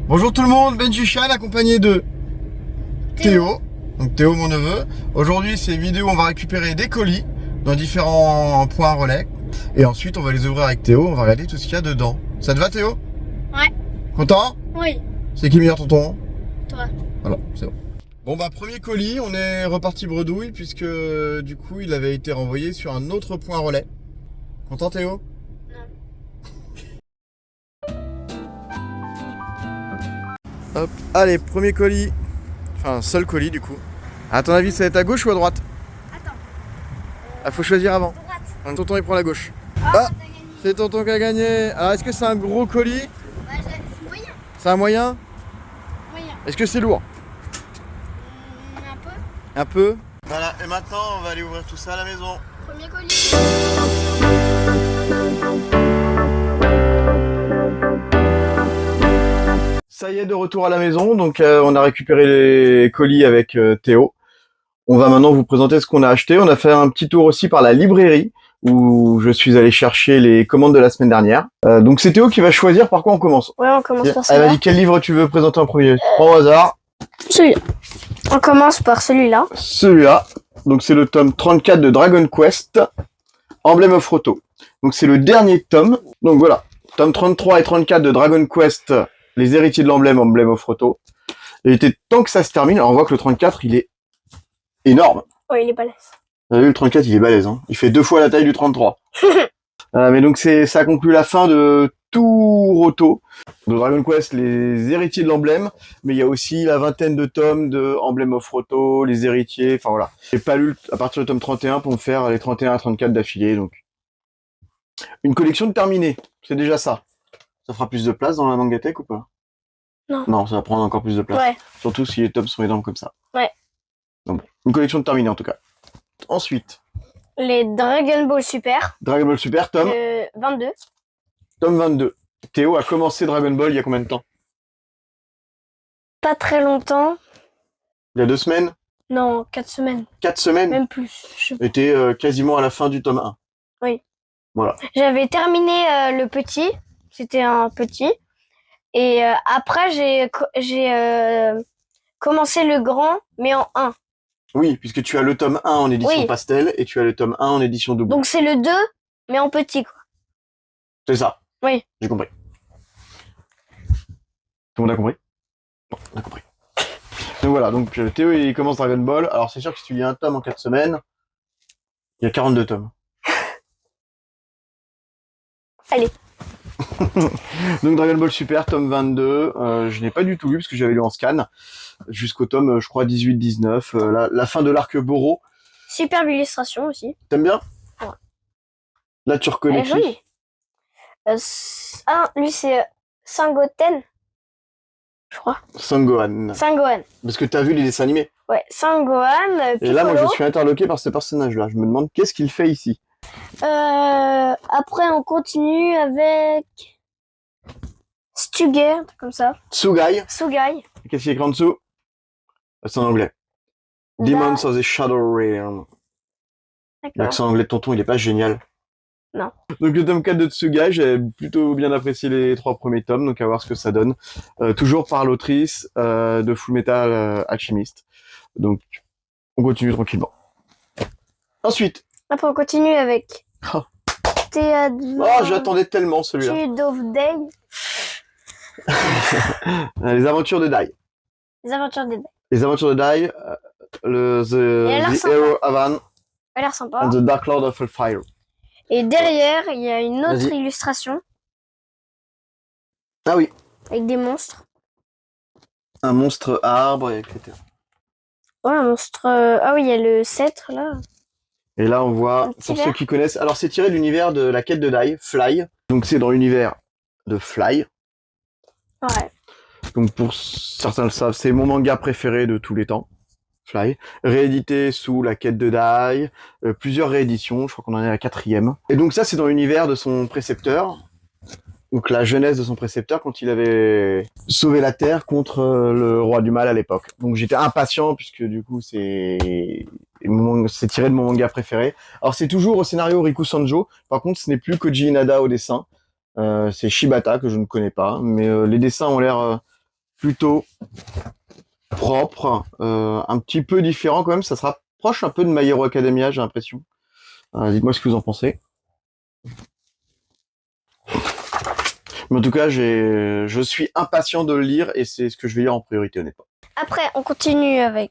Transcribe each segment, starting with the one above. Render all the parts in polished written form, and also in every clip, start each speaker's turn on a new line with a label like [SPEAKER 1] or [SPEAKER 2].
[SPEAKER 1] Bonjour tout le monde, Benjichan accompagné de Théo. Donc Théo mon neveu. Aujourd'hui c'est une vidéo où on va récupérer des colis dans différents points relais. Et ensuite on va les ouvrir avec Théo, on va regarder tout ce qu'il y a dedans. Ça te va Théo?
[SPEAKER 2] Ouais.
[SPEAKER 1] Content?
[SPEAKER 2] Oui.
[SPEAKER 1] C'est qui le meilleur tonton?
[SPEAKER 2] Toi.
[SPEAKER 1] Voilà, c'est bon. Bon bah premier colis, on est reparti bredouille puisque du coup il avait été renvoyé sur un autre point relais. Content Théo? Hop, allez, premier colis. Enfin, seul colis du coup. À ton avis, ça va être à gauche ou à droite?
[SPEAKER 2] Attends.
[SPEAKER 1] Ah, faut choisir avant.
[SPEAKER 2] Droite.
[SPEAKER 1] Tonton, il prend la gauche.
[SPEAKER 2] Ah,
[SPEAKER 1] Ah,
[SPEAKER 2] t'as gagné.
[SPEAKER 1] c'est tonton qui a gagné. Alors, est-ce que c'est un gros colis?
[SPEAKER 2] Bah, c'est moyen.
[SPEAKER 1] C'est un moyen?
[SPEAKER 2] Moyen.
[SPEAKER 1] Est-ce que c'est lourd?
[SPEAKER 2] Un peu.
[SPEAKER 1] Un peu. Voilà, et maintenant, on va aller ouvrir tout ça à la maison.
[SPEAKER 2] Premier colis.
[SPEAKER 1] Ça y est, de retour à la maison. Donc, on a récupéré les colis avec Théo. On va maintenant vous présenter ce qu'on a acheté. On a fait un petit tour aussi par la librairie où je suis allé chercher les commandes de la semaine dernière. Donc c'est Théo qui va choisir par quoi on commence.
[SPEAKER 2] Ouais, on commence par
[SPEAKER 1] Elle
[SPEAKER 2] celui-là.
[SPEAKER 1] m'a dit quel livre tu veux présenter en premier. Prends au hasard.
[SPEAKER 2] Celui-là. On commence par celui-là.
[SPEAKER 1] Celui-là. Donc c'est le tome 34 de Dragon Quest, Emblem of Roto. Donc c'est le dernier tome. Donc voilà, tome 33 et 34 de Dragon Quest, les héritiers de l'emblème, Emblem of Roto. Il était temps que ça se termine. Alors on voit que le 34, il est énorme.
[SPEAKER 2] Ouais, il est balèze.
[SPEAKER 1] Vous avez vu, le 34, il est balèze. Hein. Il fait 2 fois la taille du 33. Mais donc ça conclut la fin de tout Roto, de Dragon Quest, les héritiers de l'emblème. Mais il y a aussi la vingtaine de tomes de Emblem of Roto, les héritiers. Enfin voilà. J'ai pas lu à partir du tome 31 pour me faire les 31 à 34 d'affilée. Donc une collection terminée. C'est déjà ça. Ça fera plus de place dans la Mangatech ou pas?
[SPEAKER 2] Non.
[SPEAKER 1] Non, ça va prendre encore plus de place.
[SPEAKER 2] Ouais.
[SPEAKER 1] Surtout si les tomes sont énormes comme ça.
[SPEAKER 2] Ouais.
[SPEAKER 1] Donc, une collection terminée en tout cas. Ensuite,
[SPEAKER 2] Les Dragon Ball Super.
[SPEAKER 1] Dragon Ball Super, tome
[SPEAKER 2] 22.
[SPEAKER 1] Tome 22. Théo a commencé Dragon Ball il y a combien de temps?
[SPEAKER 2] Pas très longtemps.
[SPEAKER 1] Il y a 2 semaines?
[SPEAKER 2] Non, 4 semaines.
[SPEAKER 1] 4 semaines?
[SPEAKER 2] Même plus.
[SPEAKER 1] Et t'es quasiment à la fin du tome 1.
[SPEAKER 2] Oui.
[SPEAKER 1] Voilà.
[SPEAKER 2] J'avais terminé le petit. C'était un petit. Et après, j'ai commencé le grand, mais en 1.
[SPEAKER 1] Oui, puisque tu as le tome 1 en édition
[SPEAKER 2] Oui.
[SPEAKER 1] pastel et tu as le tome 1 en édition double.
[SPEAKER 2] Donc c'est le 2, mais en petit, quoi.
[SPEAKER 1] C'est ça.
[SPEAKER 2] Oui.
[SPEAKER 1] J'ai compris. Tout le monde a compris? Bon, on a compris. Donc voilà, donc Théo il commence Dragon Ball. Alors c'est sûr que si tu lis un tome en 4 semaines, il y a 42 tomes.
[SPEAKER 2] Allez.
[SPEAKER 1] Donc Dragon Ball Super, tome 22. Je n'ai pas du tout lu parce que j'avais lu en scan. Jusqu'au tome, je crois, 18-19. La fin de l'arc Boro.
[SPEAKER 2] Superbe illustration aussi.
[SPEAKER 1] T'aimes bien?
[SPEAKER 2] Ouais.
[SPEAKER 1] Là, tu reconnais
[SPEAKER 2] Elle est jolie. Lui c'est Sangoten, je crois.
[SPEAKER 1] Sangohan.
[SPEAKER 2] Sangohan.
[SPEAKER 1] Parce que t'as vu les dessins animés.
[SPEAKER 2] Ouais, Sangohan,
[SPEAKER 1] Et là, moi, je
[SPEAKER 2] Piccolo.
[SPEAKER 1] suis interloqué par ce personnage-là. Je me demande qu'est-ce qu'il fait ici.
[SPEAKER 2] Après on continue avec Stuger, un truc comme ça.
[SPEAKER 1] Tsugai.
[SPEAKER 2] Sugai.
[SPEAKER 1] Qu'est-ce qu'il y a écrit en dessous? C'est en anglais. Demons of the Shadow Realm.
[SPEAKER 2] D'accord.
[SPEAKER 1] L'accent anglais de tonton, il est pas génial.
[SPEAKER 2] Non.
[SPEAKER 1] Donc le tome 4 de Tsugai, j'ai plutôt bien apprécié les 3 premiers tomes, donc à voir ce que ça donne. Toujours par l'autrice de Full Metal Alchemist. Donc on continue tranquillement. Ensuite.
[SPEAKER 2] Après on continue avec
[SPEAKER 1] Oh,
[SPEAKER 2] The
[SPEAKER 1] j'attendais tellement celui-là.
[SPEAKER 2] Adventures of Day.
[SPEAKER 1] Les aventures de Dai.
[SPEAKER 2] Les aventures des Day.
[SPEAKER 1] Les aventures de Dai, The Hero Avan
[SPEAKER 2] Elle a l'air sympa.
[SPEAKER 1] and the Dark Lord of Fire.
[SPEAKER 2] Et derrière, il y a une autre
[SPEAKER 1] Vas-y.
[SPEAKER 2] illustration
[SPEAKER 1] Ah oui,
[SPEAKER 2] avec des monstres.
[SPEAKER 1] un monstre arbre, etc.
[SPEAKER 2] Ouais, un monstre. Ah oui, il y a le sceptre là.
[SPEAKER 1] Et là, on voit,
[SPEAKER 2] Un petit
[SPEAKER 1] pour
[SPEAKER 2] ver.
[SPEAKER 1] ceux qui connaissent, alors c'est tiré de l'univers de la quête de Dai, Fly. Donc c'est dans l'univers de Fly.
[SPEAKER 2] Ouais.
[SPEAKER 1] Donc pour certains le savent, c'est mon manga préféré de tous les temps. Fly, réédité sous la quête de Dai, plusieurs rééditions, je crois qu'on en est à la 4e. Et donc ça, c'est dans l'univers de son précepteur, donc la jeunesse de son précepteur quand il avait sauvé la Terre contre le roi du mal à l'époque. Donc j'étais impatient puisque du coup c'est tiré de mon manga préféré. Alors c'est toujours au scénario Riku Sanjo, par contre ce n'est plus Koji Inada au dessin, c'est Shibata que je ne connais pas, mais les dessins ont l'air plutôt propre, un petit peu différent quand même. Ça se rapproche un peu de My Hero Academia, j'ai l'impression. Dites-moi ce que vous en pensez. Mais en tout cas, je suis impatient de le lire et c'est ce que je vais lire en priorité, honnêtement.
[SPEAKER 2] Après, on continue avec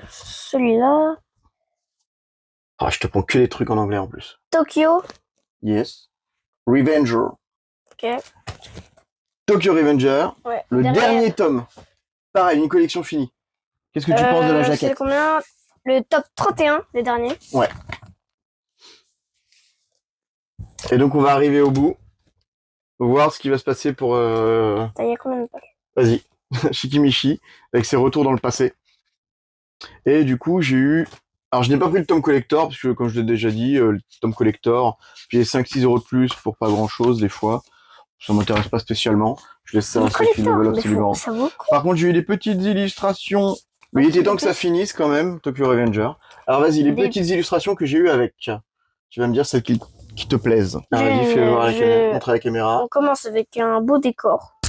[SPEAKER 2] celui-là.
[SPEAKER 1] Ah, je te prends que des trucs en anglais en plus.
[SPEAKER 2] Tokyo.
[SPEAKER 1] Yes. Revenger.
[SPEAKER 2] Ok.
[SPEAKER 1] Tokyo Revenger.
[SPEAKER 2] Ouais.
[SPEAKER 1] Le dernier tome. Pareil, une collection finie. Qu'est-ce que tu penses de la
[SPEAKER 2] C'est
[SPEAKER 1] jaquette?
[SPEAKER 2] combien? Le top 31, les derniers.
[SPEAKER 1] Ouais. Et donc, on va arriver au bout. Voir ce qui va se passer pour...
[SPEAKER 2] Il y a combien de pages?
[SPEAKER 1] Vas-y. Shikimichi, avec ses retours dans le passé. Et du coup, j'ai eu... Alors, je n'ai pas pris le tome collector, parce que, comme je l'ai déjà dit, le tome collector, j'ai 5-6 euros de plus pour pas grand-chose, des fois. Ça m'intéresse pas spécialement. Je laisse ça à ceux qui le veulent absolument.
[SPEAKER 2] Ça vaut
[SPEAKER 1] Par contre, j'ai eu des petites illustrations. Mais il était temps que ça finisse quand même, Tokyo Revenger. Alors vas-y, les petites illustrations que j'ai eues avec... Tu vas me dire celles qui te plaisent. Vas-y, fais voir montre à la caméra.
[SPEAKER 2] On commence avec un beau décor.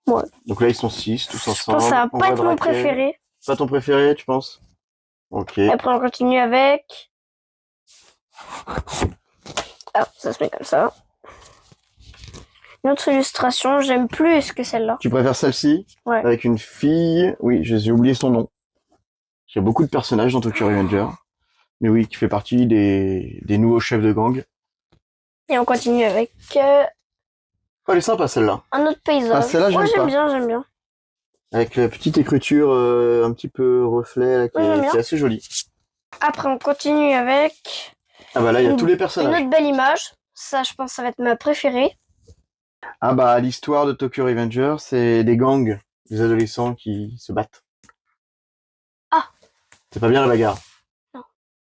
[SPEAKER 2] Ouais.
[SPEAKER 1] Donc là, ils sont 6, tous ensemble.
[SPEAKER 2] Je pense que ça va pas être mon préféré.
[SPEAKER 1] Pas ton préféré, tu penses? Ok.
[SPEAKER 2] Après, on continue avec... Ah, ça se met comme ça. Une autre illustration, j'aime plus que celle-là.
[SPEAKER 1] Tu préfères celle-ci?
[SPEAKER 2] Ouais.
[SPEAKER 1] Avec une fille... Oui, j'ai oublié son nom. Il y a beaucoup de personnages dans Tokyo Revenger. Mais oui, qui fait partie des nouveaux chefs de gang.
[SPEAKER 2] Et on continue avec...
[SPEAKER 1] Oh, elle est sympa celle-là.
[SPEAKER 2] un autre paysage.
[SPEAKER 1] Ah, celle-là,
[SPEAKER 2] j'aime bien, j'aime bien.
[SPEAKER 1] Avec la petite écriture un petit peu reflet, là, qui est assez jolie.
[SPEAKER 2] Après, on continue avec...
[SPEAKER 1] Ah bah là, il y a tous les personnages.
[SPEAKER 2] Une autre belle image. Ça, je pense, ça va être ma préférée.
[SPEAKER 1] Ah bah, l'histoire de Tokyo Revenger, c'est des gangs, des adolescents qui se battent.
[SPEAKER 2] Ah.
[SPEAKER 1] C'est pas bien la bagarre.
[SPEAKER 2] Non.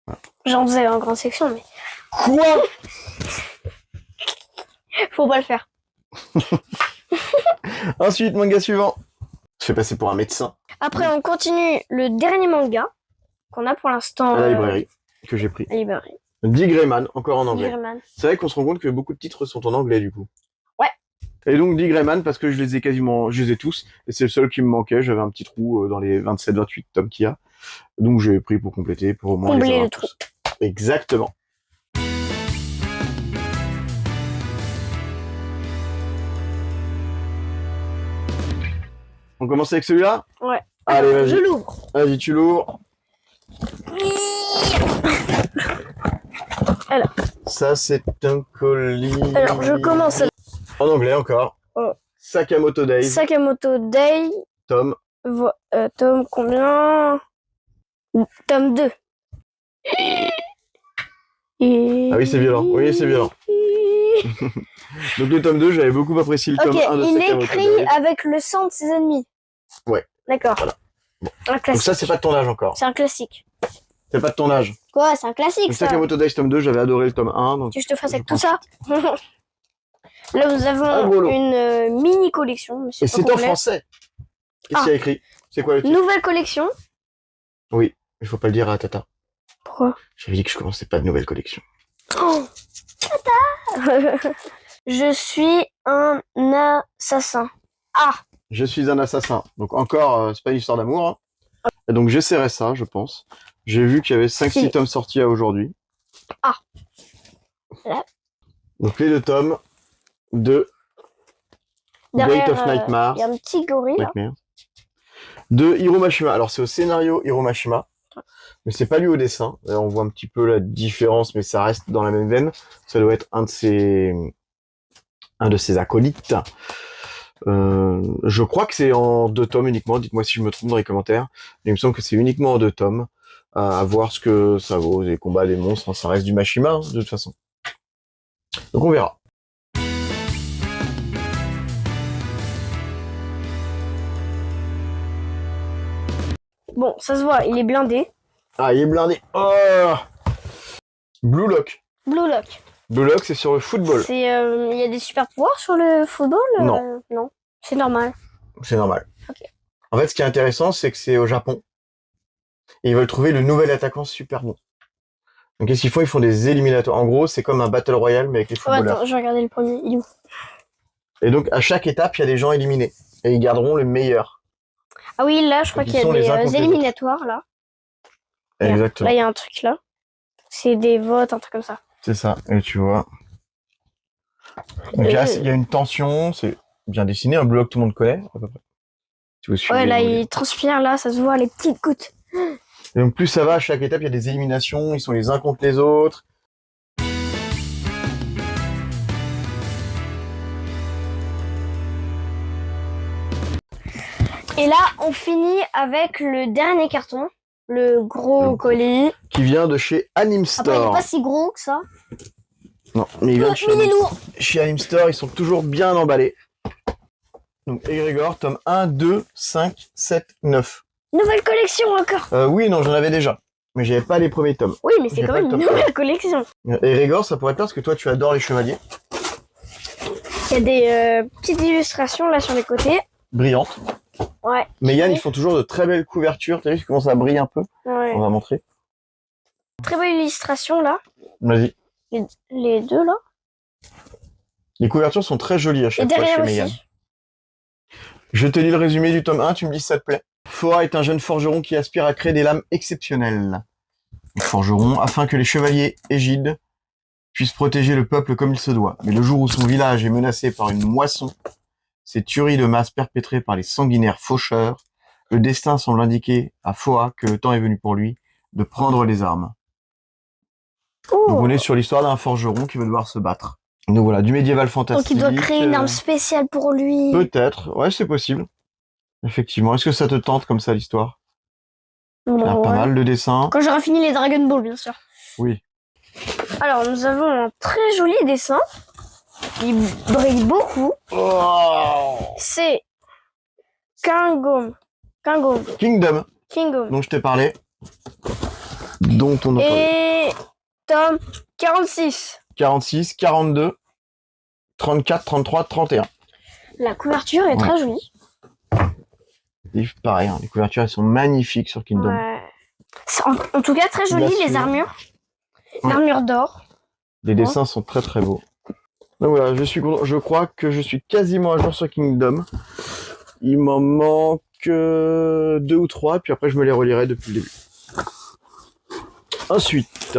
[SPEAKER 2] Voilà. J'en faisais en grande section, mais...
[SPEAKER 1] Quoi?
[SPEAKER 2] Faut pas le faire.
[SPEAKER 1] Ensuite, manga suivant. Je fais passer pour un médecin.
[SPEAKER 2] Après, on continue le dernier manga qu'on a pour l'instant.
[SPEAKER 1] À la librairie, que j'ai pris.
[SPEAKER 2] La librairie.
[SPEAKER 1] Dick Grayman, encore en anglais.
[SPEAKER 2] Grayman.
[SPEAKER 1] C'est vrai qu'on se rend compte que beaucoup de titres sont en anglais, du coup.
[SPEAKER 2] Ouais.
[SPEAKER 1] Et donc, Dick Grayman, parce que je les ai tous, et c'est le seul qui me manquait. J'avais un petit trou dans les 27-28 tomes qu'il y a. Donc, j'ai pris pour compléter, pour au moins
[SPEAKER 2] combler
[SPEAKER 1] les avoir
[SPEAKER 2] le trou.
[SPEAKER 1] tous. Exactement. On commence avec celui-là?
[SPEAKER 2] Ouais.
[SPEAKER 1] Allez, vas-y.
[SPEAKER 2] Je l'ouvre.
[SPEAKER 1] Vas-y, tu l'ouvres.
[SPEAKER 2] Alors.
[SPEAKER 1] Ça, c'est un colis.
[SPEAKER 2] Alors, je commence.
[SPEAKER 1] En anglais encore.
[SPEAKER 2] Oh.
[SPEAKER 1] Sakamoto Days.
[SPEAKER 2] Sakamoto Day.
[SPEAKER 1] Tome.
[SPEAKER 2] Tome combien? Tome 2.
[SPEAKER 1] Ah oui, c'est violent. Oui, c'est violent. Donc le tome 2, j'avais beaucoup apprécié le tome 1 de Sakamoto
[SPEAKER 2] il écrit
[SPEAKER 1] Days.
[SPEAKER 2] avec le sang de ses ennemis.
[SPEAKER 1] Ouais.
[SPEAKER 2] D'accord.
[SPEAKER 1] Voilà. Bon.
[SPEAKER 2] Un classique.
[SPEAKER 1] Donc ça, c'est pas de ton âge encore.
[SPEAKER 2] C'est un classique.
[SPEAKER 1] C'est pas de ton âge.
[SPEAKER 2] Quoi, c'est un classique,
[SPEAKER 1] Donc,
[SPEAKER 2] ça.
[SPEAKER 1] Sakamoto Days tome 2, j'avais adoré le tome 1. Donc
[SPEAKER 2] Tu veux que je te fasse avec tout ça? Là, nous avons une mini collection.
[SPEAKER 1] Et c'est en français. Qu'est-ce qu'il y a écrit? C'est quoi le titre?
[SPEAKER 2] Nouvelle collection.
[SPEAKER 1] Oui, il faut pas le dire à Tata.
[SPEAKER 2] Pourquoi?
[SPEAKER 1] J'avais dit que je commençais pas de nouvelle collection.
[SPEAKER 2] Oh, Tata. Je suis un assassin. Ah.
[SPEAKER 1] Je suis un assassin. Donc encore, c'est pas une histoire d'amour. Hein. Et donc j'essaierai ça, je pense. J'ai vu qu'il y avait 5-6 tomes sortis à aujourd'hui.
[SPEAKER 2] Ah. Là.
[SPEAKER 1] Donc les 2 tomes de
[SPEAKER 2] Derrière,
[SPEAKER 1] Gate of Nightmares.
[SPEAKER 2] Il y a un petit gorille.
[SPEAKER 1] Nightmares. De Hiro Mashima. Alors c'est au scénario Hiro Mashima. Mais c'est pas lui au dessin. On voit un petit peu la différence, mais ça reste dans la même veine. Ça doit être un de ses acolytes. Je crois que c'est en 2 tomes uniquement. Dites-moi si je me trompe dans les commentaires. Mais il me semble que c'est uniquement en 2 tomes. À voir ce que ça vaut. Les combats, les monstres, hein, ça reste du Mashima, hein, de toute façon. Donc on verra.
[SPEAKER 2] Bon, ça se voit, il est blindé.
[SPEAKER 1] Ah, il est blindé. Oh, Blue Lock.
[SPEAKER 2] Blue Lock.
[SPEAKER 1] Blue Lock, c'est sur le football.
[SPEAKER 2] Il y a des super pouvoirs sur le football?
[SPEAKER 1] Non.
[SPEAKER 2] Non. C'est normal.
[SPEAKER 1] C'est normal.
[SPEAKER 2] Ok.
[SPEAKER 1] En fait, ce qui est intéressant, c'est que c'est au Japon. Et ils veulent trouver le nouvel attaquant super bon. Donc, qu'est-ce qu'ils font? Ils font des éliminatoires. En gros, c'est comme un Battle Royale, mais avec les footballeurs.
[SPEAKER 2] Attends, je vais regarder le premier. Il est où?
[SPEAKER 1] Et donc, à chaque étape, il y a des gens éliminés. et ils garderont les meilleurs.
[SPEAKER 2] Ah oui, là, je crois
[SPEAKER 1] qui
[SPEAKER 2] qu'il y
[SPEAKER 1] sont les uns
[SPEAKER 2] a
[SPEAKER 1] contre
[SPEAKER 2] des
[SPEAKER 1] les
[SPEAKER 2] éliminatoires, là.
[SPEAKER 1] Exactement.
[SPEAKER 2] Là, il y a un truc, là. C'est des votes, un truc comme ça.
[SPEAKER 1] C'est ça. Et tu vois. Donc là, il y a une tension, c'est bien dessiné, un bleu que tout le monde connaît, à peu près. Si vous suivez,
[SPEAKER 2] Ouais, là,
[SPEAKER 1] vous voyez.
[SPEAKER 2] il transpire, là, ça se voit, les petites gouttes.
[SPEAKER 1] Et donc plus ça va, à chaque étape, il y a des éliminations, ils sont les uns contre les autres.
[SPEAKER 2] Et là, on finit avec le dernier carton. Le gros colis.
[SPEAKER 1] Qui vient de chez Anime
[SPEAKER 2] Après, il n'est
[SPEAKER 1] Store.
[SPEAKER 2] pas si gros que ça.
[SPEAKER 1] Non, mais il vient de
[SPEAKER 2] Mais il est lourd.
[SPEAKER 1] chez Anime Store, ils sont toujours bien emballés. Donc, Egrégor, tome 1, 2, 5, 7, 9.
[SPEAKER 2] Nouvelle collection encore.
[SPEAKER 1] Oui, non, j'en avais déjà. Mais j'avais pas les premiers tomes.
[SPEAKER 2] Oui, mais c'est
[SPEAKER 1] J'ai
[SPEAKER 2] quand
[SPEAKER 1] pas
[SPEAKER 2] même
[SPEAKER 1] le
[SPEAKER 2] une
[SPEAKER 1] top
[SPEAKER 2] nouvelle collection.
[SPEAKER 1] Egrégor, ça pourrait être parce que toi, tu adores les chevaliers.
[SPEAKER 2] Il y a des petites illustrations là sur les côtés.
[SPEAKER 1] Brillantes.
[SPEAKER 2] Ouais.
[SPEAKER 1] Mais Yann, ils font toujours de très belles couvertures. T'as vu comment ça brille un peu?
[SPEAKER 2] Ouais.
[SPEAKER 1] On va montrer.
[SPEAKER 2] Très belle illustration là.
[SPEAKER 1] Vas-y.
[SPEAKER 2] Les deux là.
[SPEAKER 1] Les couvertures sont très jolies à
[SPEAKER 2] Et
[SPEAKER 1] chaque fois
[SPEAKER 2] derrière
[SPEAKER 1] chez
[SPEAKER 2] aussi.
[SPEAKER 1] Mégane. Je te lis le résumé du tome 1, tu me dis si ça te plaît. Foa est un jeune forgeron qui aspire à créer des lames exceptionnelles. Un forgeron, afin que les chevaliers égides puissent protéger le peuple comme il se doit. Mais le jour où son village est menacé par une moisson, ces tueries de masse perpétrées par les sanguinaires faucheurs, le destin semble indiquer à Foa que le temps est venu pour lui de prendre les armes.
[SPEAKER 2] Oh.
[SPEAKER 1] Donc on est sur l'histoire d'un forgeron qui va devoir se battre. Donc voilà, du médiéval fantastique.
[SPEAKER 2] Donc il doit créer une arme spéciale pour lui.
[SPEAKER 1] Peut-être, ouais, c'est possible. Effectivement. Est-ce que ça te tente comme ça l'histoire?
[SPEAKER 2] Bon,
[SPEAKER 1] Ah, pas
[SPEAKER 2] ouais.
[SPEAKER 1] mal de dessins.
[SPEAKER 2] Quand j'aurai fini les Dragon Ball, bien sûr.
[SPEAKER 1] Oui.
[SPEAKER 2] Alors, nous avons un très joli dessin. Il brille beaucoup.
[SPEAKER 1] Oh
[SPEAKER 2] C'est Kingdom.
[SPEAKER 1] Kingdom,
[SPEAKER 2] Kingdom.
[SPEAKER 1] dont je t'ai parlé. Dont on a parlé.
[SPEAKER 2] Et tome 46.
[SPEAKER 1] 46, 42, 34, 33, 31.
[SPEAKER 2] La couverture est très jolie.
[SPEAKER 1] Et pareil, hein, les couvertures elles sont magnifiques sur Kingdom.
[SPEAKER 2] Ouais. C'est en tout cas, très joli
[SPEAKER 1] Bien
[SPEAKER 2] les
[SPEAKER 1] sûr.
[SPEAKER 2] armures.
[SPEAKER 1] Ouais.
[SPEAKER 2] L'armure d'or.
[SPEAKER 1] Les dessins sont très très beaux. Donc voilà, je crois que je suis quasiment à jour sur Kingdom. Il m'en manque 2 ou 3, puis après je me les relirai depuis le début. Ensuite.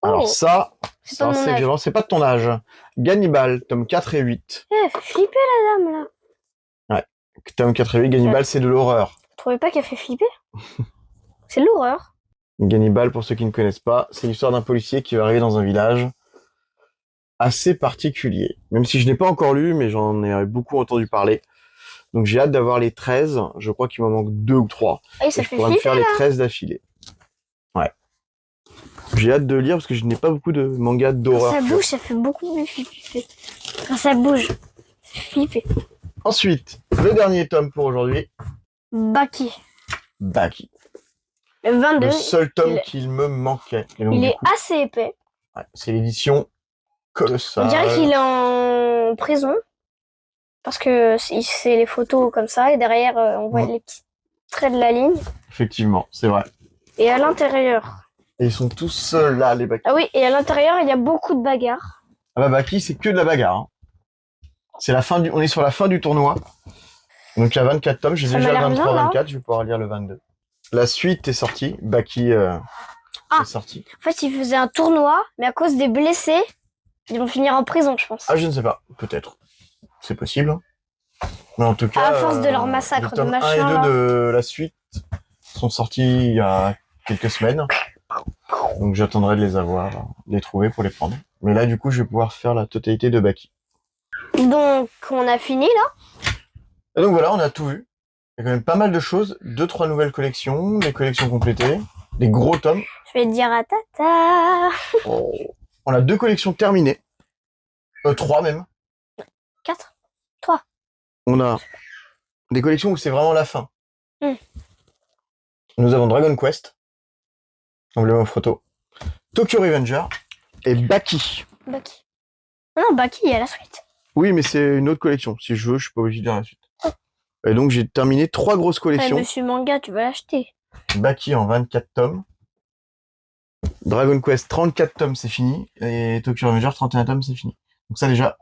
[SPEAKER 1] Alors
[SPEAKER 2] Oh,
[SPEAKER 1] ça,
[SPEAKER 2] c'est pas de mon âge.
[SPEAKER 1] violent, c'est pas de ton âge. Gannibal, tome 4 et 8.
[SPEAKER 2] Eh, fait flipper la dame là.
[SPEAKER 1] Tome 4 et 8, Gannibal, c'est de l'horreur.
[SPEAKER 2] Vous trouvez pas qu'elle fait flipper? C'est l'horreur.
[SPEAKER 1] Gannibal, pour ceux qui ne connaissent pas, c'est l'histoire d'un policier qui va arriver dans un village assez particulier. Même si je n'ai pas encore lu, mais j'en ai beaucoup entendu parler. Donc j'ai hâte d'avoir les 13. Je crois qu'il m'en manque 2 ou 3.
[SPEAKER 2] Et ça
[SPEAKER 1] Et je
[SPEAKER 2] fait
[SPEAKER 1] pourrais me
[SPEAKER 2] flipper
[SPEAKER 1] faire les
[SPEAKER 2] là.
[SPEAKER 1] 13 d'affilée. Ouais. J'ai hâte de lire parce que je n'ai pas beaucoup de mangas d'horreur.
[SPEAKER 2] Quand ça bouge, ça fait beaucoup plus flipper. Quand ça bouge, c'est flipper.
[SPEAKER 1] Ensuite, le dernier tome pour aujourd'hui.
[SPEAKER 2] Baki.
[SPEAKER 1] Baki.
[SPEAKER 2] Le 22.
[SPEAKER 1] Le seul tome
[SPEAKER 2] il-
[SPEAKER 1] qu'il me manquait. Et donc,
[SPEAKER 2] Il
[SPEAKER 1] du
[SPEAKER 2] est
[SPEAKER 1] coup,
[SPEAKER 2] assez épais.
[SPEAKER 1] ouais, c'est l'édition colossale.
[SPEAKER 2] On dirait qu'il est en prison. Parce que c'est les photos comme ça. Et derrière, on voit les petits traits de la ligne.
[SPEAKER 1] Effectivement, c'est vrai.
[SPEAKER 2] Et à l'intérieur.
[SPEAKER 1] Et ils sont tous seuls là, les Baki.
[SPEAKER 2] Ah oui, et à l'intérieur, il y a beaucoup de bagarres.
[SPEAKER 1] Ah bah Baki, c'est que de la bagarre. Hein. C'est la fin on est sur la fin du tournoi. Donc il y a 24 tomes, j'ai
[SPEAKER 2] Ça
[SPEAKER 1] déjà
[SPEAKER 2] m'a
[SPEAKER 1] le
[SPEAKER 2] l'air bien,
[SPEAKER 1] 23,
[SPEAKER 2] là.
[SPEAKER 1] 24, je vais pouvoir lire le 22. La suite est sortie, Baki
[SPEAKER 2] Ah.
[SPEAKER 1] est sorti.
[SPEAKER 2] En fait, ils faisaient un tournoi, mais à cause des blessés, ils vont finir en prison, je pense.
[SPEAKER 1] Ah, je ne sais pas, peut-être. C'est possible. Hein. Mais en tout cas,
[SPEAKER 2] À force de leur massacre
[SPEAKER 1] les
[SPEAKER 2] de
[SPEAKER 1] tomes 1 et
[SPEAKER 2] machin,
[SPEAKER 1] 2
[SPEAKER 2] là.
[SPEAKER 1] de la suite sont sortis il y a quelques semaines. Donc j'attendrai de les avoir, de les trouver pour les prendre. Mais là, du coup, je vais pouvoir faire la totalité de Baki.
[SPEAKER 2] Donc, on a fini, là.
[SPEAKER 1] Et donc voilà, on a tout vu. Il y a quand même pas mal de choses. 2-3 nouvelles collections, des collections complétées, des gros tomes.
[SPEAKER 2] Je vais te dire à tata.
[SPEAKER 1] On a 2 collections terminées. 3 même.
[SPEAKER 2] 4.
[SPEAKER 1] On a des collections où c'est vraiment la fin.
[SPEAKER 2] Mm.
[SPEAKER 1] Nous avons Dragon Quest, emblème en photo, Tokyo Revenger et Baki.
[SPEAKER 2] Baki. Non, Baki, il y a la suite.
[SPEAKER 1] Oui, mais c'est une autre collection. Si je veux, je suis pas obligé de dire la suite. Et donc j'ai terminé 3 grosses
[SPEAKER 2] Ouais,
[SPEAKER 1] collections.
[SPEAKER 2] Monsieur Manga, tu vas l'acheter.
[SPEAKER 1] Baki en 24 tomes. Dragon Quest 34 tomes, c'est fini. Et Tokyo Revenger 31 tomes, c'est fini. Donc ça déjà.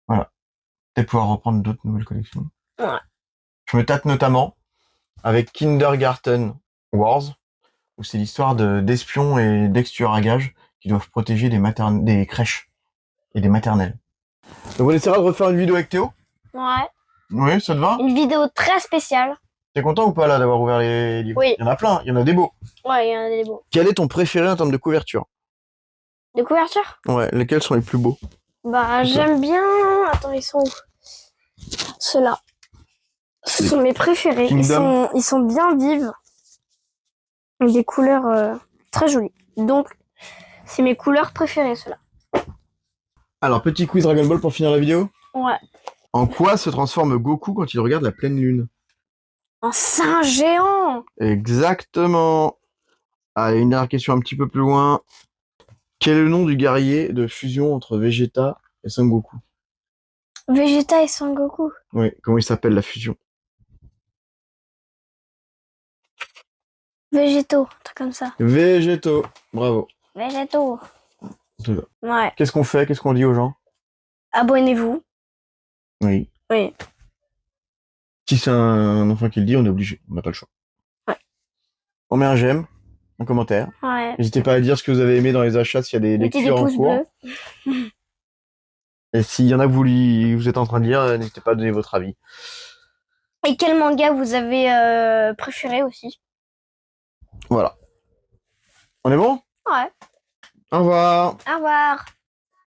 [SPEAKER 1] Voilà. peut-être pouvoir reprendre d'autres nouvelles collections.
[SPEAKER 2] Ouais.
[SPEAKER 1] Je me tâte notamment avec Kindergarten Wars, où c'est l'histoire d'espions et d'ex-tueurs à gages qui doivent protéger des crèches et des maternelles. Donc on essaiera de refaire une vidéo avec Théo.
[SPEAKER 2] Ouais.
[SPEAKER 1] Oui, ça te va?
[SPEAKER 2] Une vidéo très spéciale.
[SPEAKER 1] T'es content ou pas là d'avoir ouvert les livres?
[SPEAKER 2] Oui.
[SPEAKER 1] Il y en a plein, il y en a des beaux.
[SPEAKER 2] Ouais, il y en a des beaux.
[SPEAKER 1] Quel est ton préféré en termes de couverture?
[SPEAKER 2] De couverture?
[SPEAKER 1] Ouais, lesquels sont les plus beaux?
[SPEAKER 2] Bah, j'aime bien... Attends, ils sont où? Ceux-là. Ce sont mes préférés. Ils sont bien vives. Avec des couleurs très jolies. Donc, c'est mes couleurs préférées, ceux-là.
[SPEAKER 1] Alors, petit quiz Dragon Ball pour finir la vidéo.
[SPEAKER 2] Ouais.
[SPEAKER 1] En quoi se transforme Goku quand il regarde la pleine lune?
[SPEAKER 2] Un singe géant!
[SPEAKER 1] Exactement. Allez, une dernière question un petit peu plus loin. Quel est le nom du guerrier de fusion entre Vegeta et Son Goku?
[SPEAKER 2] Vegeta et Son Goku.
[SPEAKER 1] Oui, comment il s'appelle la fusion?
[SPEAKER 2] Végétaux, un truc comme ça.
[SPEAKER 1] Végétaux. Bravo.
[SPEAKER 2] Végétaux.
[SPEAKER 1] C'est ça.
[SPEAKER 2] Ouais.
[SPEAKER 1] Qu'est-ce qu'on fait? Qu'est-ce qu'on dit aux gens?
[SPEAKER 2] Abonnez-vous.
[SPEAKER 1] Oui.
[SPEAKER 2] Oui.
[SPEAKER 1] Si c'est un enfant qui le dit, on est obligé. On n'a pas le choix.
[SPEAKER 2] Ouais.
[SPEAKER 1] On met un j'aime, un commentaire.
[SPEAKER 2] Ouais.
[SPEAKER 1] N'hésitez pas à dire ce que vous avez aimé dans les achats, s'il y a des
[SPEAKER 2] Mettez des
[SPEAKER 1] lectures en
[SPEAKER 2] pouces
[SPEAKER 1] cours.
[SPEAKER 2] bleus.
[SPEAKER 1] Et s'il y en a que vous êtes en train de lire, n'hésitez pas à donner votre avis.
[SPEAKER 2] Et quel manga vous avez préféré aussi?
[SPEAKER 1] Voilà. On est bon?
[SPEAKER 2] Ouais.
[SPEAKER 1] Au revoir.
[SPEAKER 2] Au revoir.